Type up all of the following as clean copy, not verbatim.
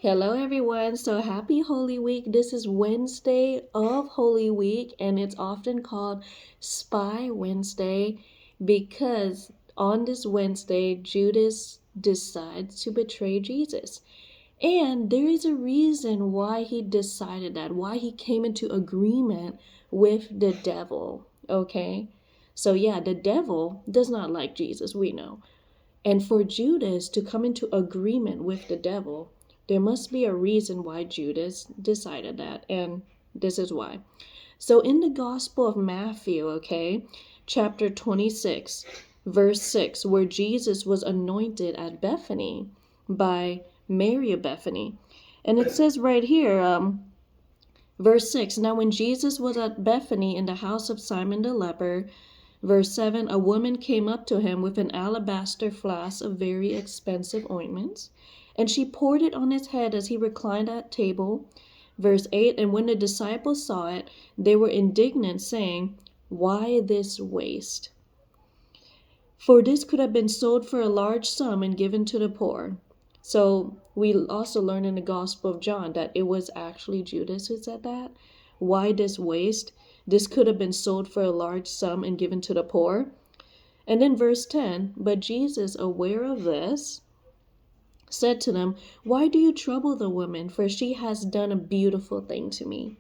Hello, everyone. So happy Holy Week. This is Wednesday of Holy Week, and it's often called Spy Wednesday because on this Wednesday, Judas decides to betray Jesus. And there is a reason why he decided that, why he came into agreement with the devil. Okay? So, yeah, the devil does not like Jesus, we know. And for Judas to come into agreement with the devil, there must be a reason why Judas decided that. And this is why. So in the Gospel of Matthew, okay, chapter 26, verse 6, where Jesus was anointed at Bethany by Mary of Bethany. And it says right here, verse 6, now when Jesus was at Bethany in the house of Simon the leper, verse 7, a woman came up to him with an alabaster flask of very expensive ointments, and she poured it on his head as he reclined at table. Verse 8, and when the disciples saw it, they were indignant, saying, why this waste? For this could have been sold for a large sum and given to the poor. So we also learn in the Gospel of John that it was actually Judas who said that. Why this waste? This could have been sold for a large sum and given to the poor. And then verse 10, but Jesus, aware of this, said to them, why do you trouble the woman? For she has done a beautiful thing to me.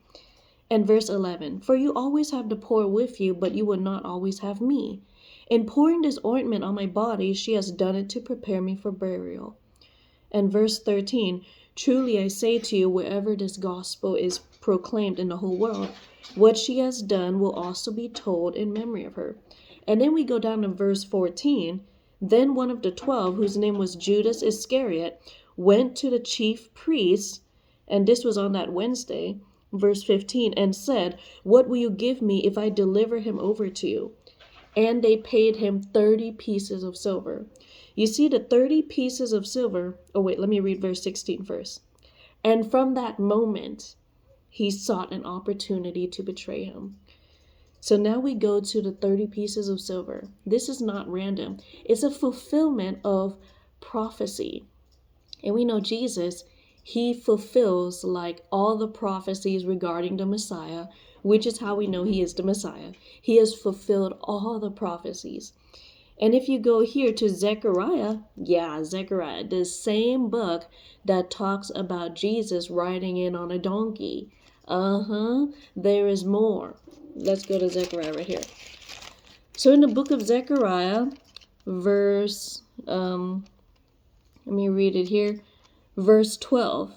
And verse 11, for you always have the poor with you, but you will not always have me. In pouring this ointment on my body, she has done it to prepare me for burial. And verse 13, truly I say to you, wherever this gospel is proclaimed in the whole world, what she has done will also be told in memory of her. And then we go down to verse 14. Then one of the 12, whose name was Judas Iscariot, went to the chief priests, and this was on that Wednesday, verse 15, and said, what will you give me if I deliver him over to you? And they paid him 30 pieces of silver. You see the 30 pieces of silver. Oh, wait, let me read verse 16 first. And from that moment, he sought an opportunity to betray him. So now we go to the 30 pieces of silver. This is not random. It's a fulfillment of prophecy. And we know Jesus, he fulfills like all the prophecies regarding the Messiah, which is how we know he is the Messiah. He has fulfilled all the prophecies. And if you go here to Zechariah, Zechariah, the same book that talks about Jesus riding in on a donkey. There is more. Let's go to Zechariah right here. So in the book of Zechariah, verse, let me read it here. Verse 12,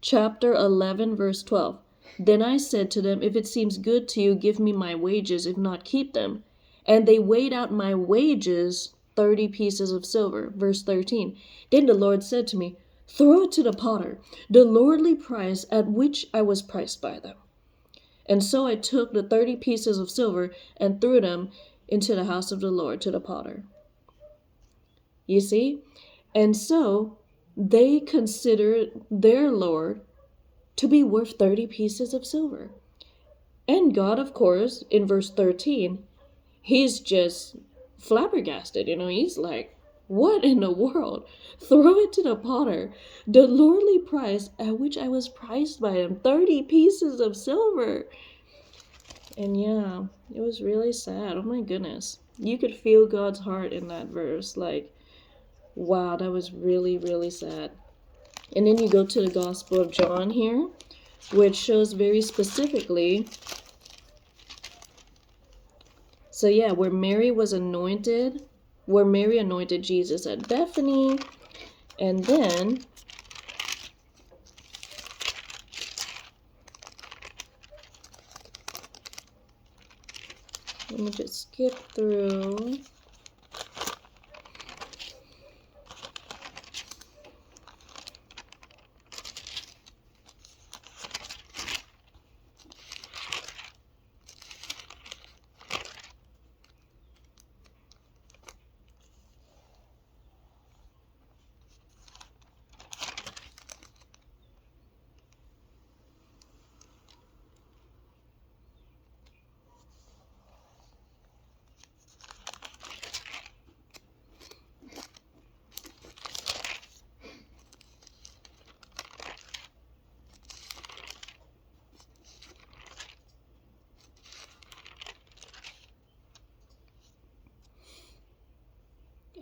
chapter 11, verse 12. Then I said to them, if it seems good to you, give me my wages, if not, keep them. And they weighed out my wages, 30 pieces of silver. Verse 13. Then the Lord said to me, throw it to the potter, the lordly price at which I was priced by them. And so I took the 30 pieces of silver and threw them into the house of the Lord to the potter. You see? And so they considered their Lord to be worth 30 pieces of silver. And God, of course, in verse 13, he's just flabbergasted. He's like, what in the world? Throw it to the potter. The lordly price at which I was priced by him, 30 pieces of silver. And yeah, it was really sad. Oh my goodness. You could feel God's heart in that verse. Like, wow, that was really, really sad. And then you go to the Gospel of John here, which shows very specifically. So yeah, where Mary anointed Jesus at Bethany. And then let me just skip through.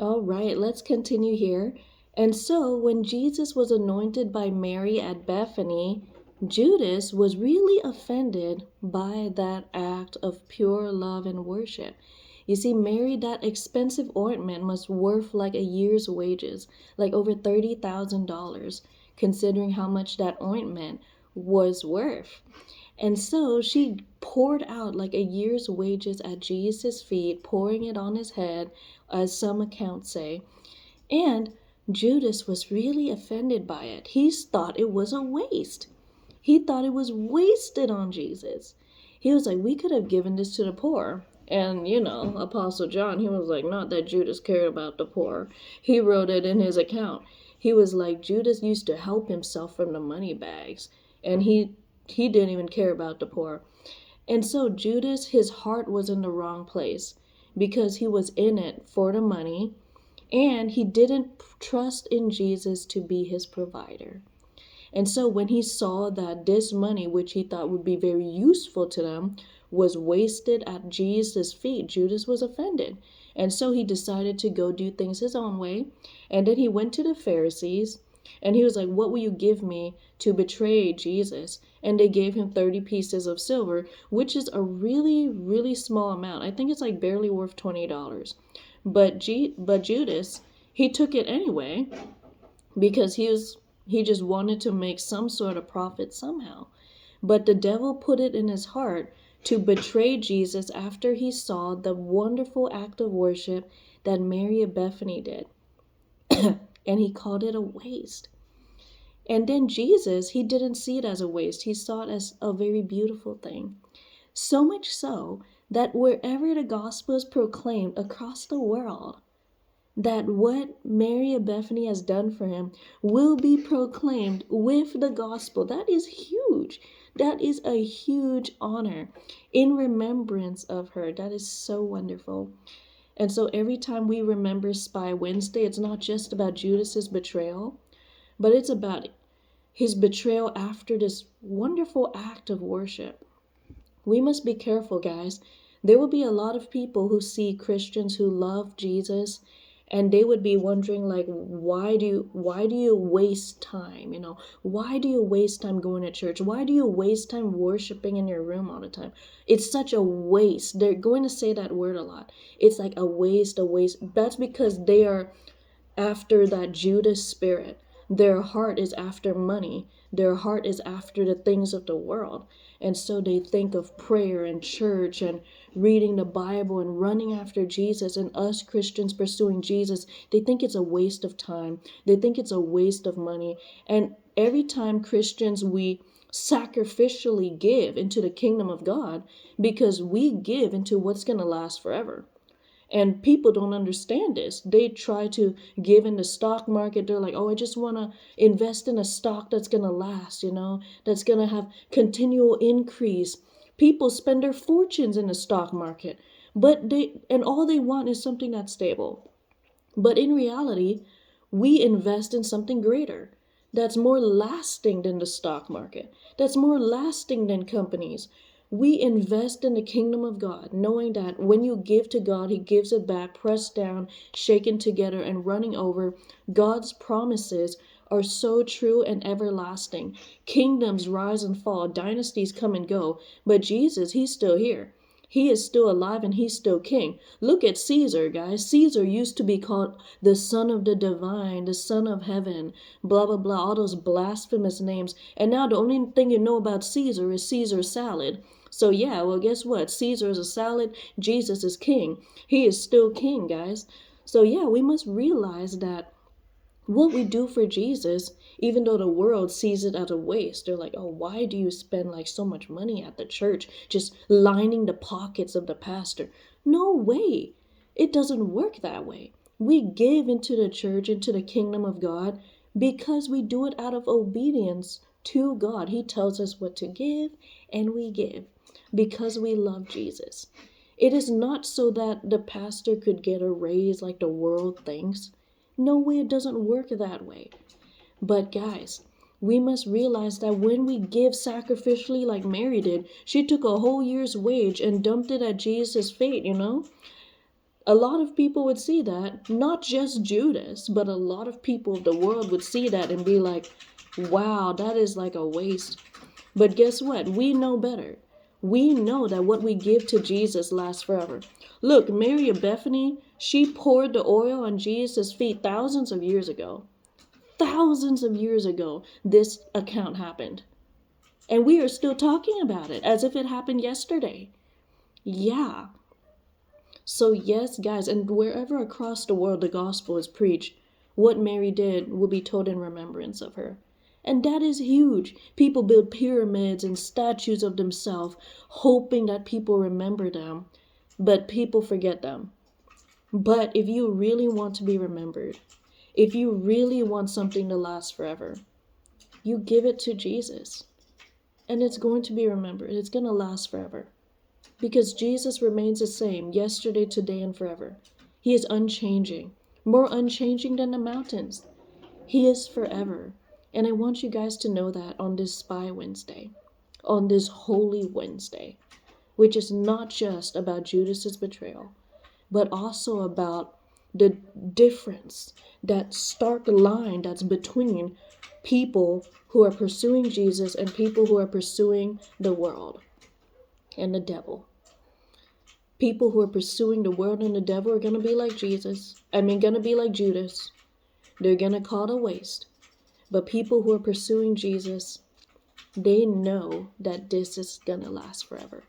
All right, let's continue here. And so, when Jesus was anointed by Mary at Bethany, Judas was really offended by that act of pure love and worship. You see, Mary, that expensive ointment was worth like a year's wages, like over $30,000, considering how much that ointment was worth. And so she poured out like a year's wages at Jesus' feet, pouring it on his head, as some accounts say. And Judas was really offended by it. He thought it was a waste. He thought it was wasted on Jesus. He was like, we could have given this to the poor. And, Apostle John, he was like, not that Judas cared about the poor. He wrote it in his account. He was like, Judas used to help himself from the money bags. And he didn't even care about the poor. And so Judas, his heart was in the wrong place because he was in it for the money and he didn't trust in Jesus to be his provider. And so when he saw that this money, which he thought would be very useful to them, was wasted at Jesus' feet, Judas was offended. And so he decided to go do things his own way. And then he went to the Pharisees and he was like, what will you give me to betray Jesus? And they gave him 30 pieces of silver, which is a really, really small amount. I think it's like barely worth $20. But Judas, he took it anyway because he just wanted to make some sort of profit somehow. But the devil put it in his heart to betray Jesus after he saw the wonderful act of worship that Mary of Bethany did. And he called it a waste. And then Jesus, he didn't see it as a waste. He saw it as a very beautiful thing. So much so that wherever the gospel is proclaimed across the world, that what Mary of Bethany has done for him will be proclaimed with the gospel. That is huge. That is a huge honor in remembrance of her. That is so wonderful. And so every time we remember Spy Wednesday, it's not just about Judas's betrayal, but it's about his betrayal after this wonderful act of worship. We must be careful, guys. There will be a lot of people who see Christians who love Jesus and they would be wondering like, why do you waste time? Why do you waste time going to church? Why do you waste time worshiping in your room all the time? It's such a waste. They're going to say that word a lot. It's like a waste. That's because they are after that Judas spirit. Their heart is after money. Their heart is after the things of the world. And so they think of prayer and church and reading the Bible and running after Jesus, and us Christians pursuing Jesus. They think it's a waste of time. They think it's a waste of money. And every time Christians, we sacrificially give into the kingdom of God because we give into what's going to last forever. And people don't understand this. They try to give in the stock market. They're like, oh, I just want to invest in a stock that's going to last, that's going to have continual increase. People spend their fortunes in the stock market, and all they want is something that's stable. But in reality, we invest in something greater that's more lasting than the stock market, that's more lasting than companies. We invest in the kingdom of God, knowing that when you give to God, he gives it back, pressed down, shaken together, and running over. God's promises are so true and everlasting. Kingdoms rise and fall, dynasties come and go, but Jesus, he's still here. He is still alive and he's still king. Look at Caesar, guys. Caesar used to be called the son of the divine, the son of heaven, blah, blah, blah, all those blasphemous names. And now the only thing you know about Caesar is Caesar salad. So yeah, well, guess what? Caesar is a salad. Jesus is king. He is still king, guys. So yeah, we must realize that what we do for Jesus, even though the world sees it as a waste, they're like, oh, why do you spend like so much money at the church just lining the pockets of the pastor? No way. It doesn't work that way. We give into the church, into the kingdom of God, because we do it out of obedience to God. He tells us what to give, and we give because we love Jesus. It is not so that the pastor could get a raise like the world thinks. No way, it doesn't work that way. But guys, we must realize that when we give sacrificially like Mary did, she took a whole year's wage and dumped it at Jesus' feet, A lot of people would see that, not just Judas, but a lot of people of the world would see that and be like, wow, that is like a waste. But guess what? We know better. We know that what we give to Jesus lasts forever. Look, Mary of Bethany, she poured the oil on Jesus' feet thousands of years ago. Thousands of years ago, this account happened. And we are still talking about it as if it happened yesterday. Yeah. So, yes, guys, and wherever across the world the gospel is preached, what Mary did will be told in remembrance of her. And that is huge. People build pyramids and statues of themselves, hoping that people remember them, but people forget them. But if you really want to be remembered, if you really want something to last forever, you give it to Jesus. And it's going to be remembered. It's going to last forever. Because Jesus remains the same yesterday, today, and forever. He is unchanging, more unchanging than the mountains. He is forever. And I want you guys to know that on this Spy Wednesday, on this Holy Wednesday, which is not just about Judas's betrayal, but also about the difference, that stark line that's between people who are pursuing Jesus and people who are pursuing the world and the devil. People who are pursuing the world and the devil are going to be like Jesus. Going to be like Judas. They're going to call it a waste. But people who are pursuing Jesus, they know that this is going to last forever.